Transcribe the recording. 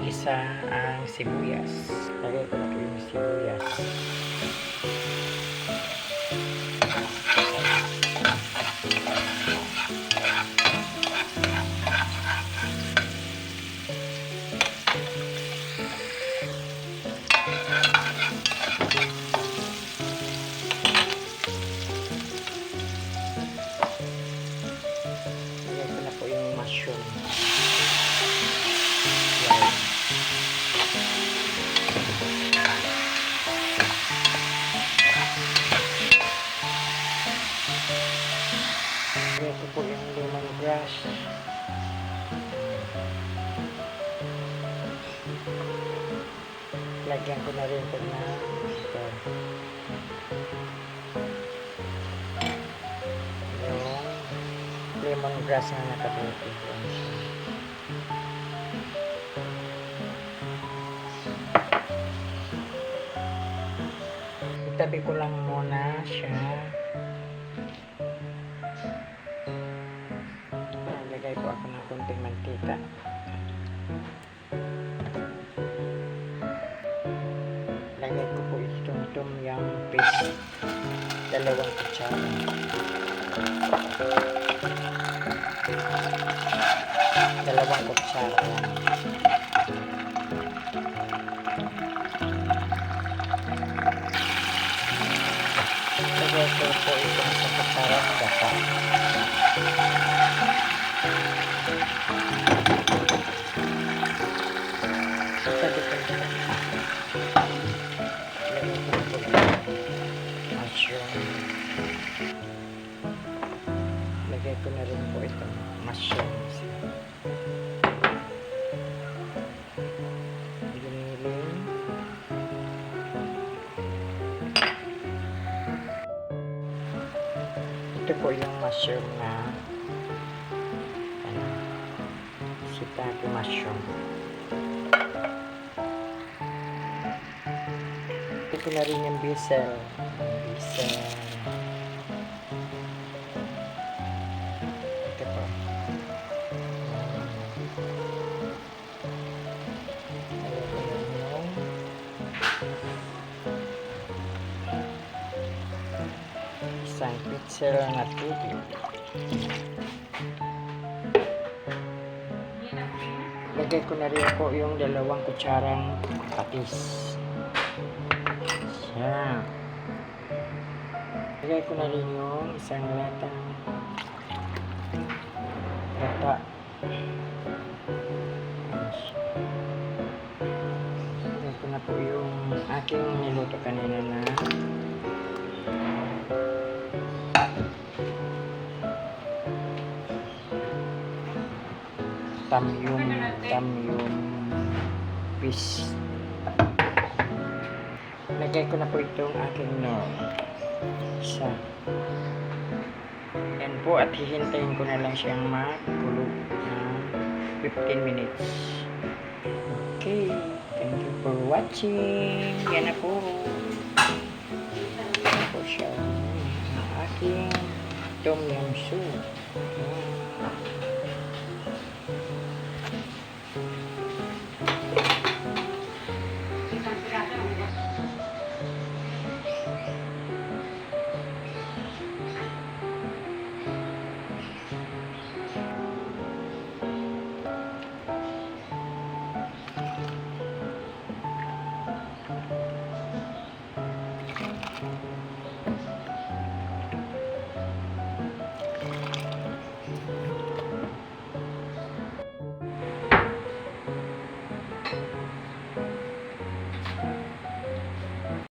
gisa ang sibuyas. Lagay ko na po yung sibuyas. Lagay ko na po yung mushroom. Lagay ko po yung lemongrass. Lagyan ko na rin po na ito. Yung lemongrass na nakabuti. Itabi ko lang muna siya. Lagay po ako ng konting mantika. Lagay ko po itong tom yum paste. 2 kutsara. Dalawang kutsara. Lagay ko po itong sa kutsara ng gata. Sabi ko ito. Lagay ko po mushroom. Lagay ko na rin po itong mushrooms. Giniling. Ito po yung mushroom na shiitake mushroom. Ito ko na rin yung basil. Ito po. Ayan po yung isang pitsil na tubig. Lagay ko na rin po yung 2 kutsarang patis. Yan. Lagay ko na rin yung isang latang gata. Lagay ko na po yung aking niluto kanina na tamyum fish. Lagay ko na po itong aking isa. Yan po, at hihintayin ko na lang siyang makulo na 15 minutes. Okay, thank you for watching. Yan na po. Yan po siya ang aking tom yum soup.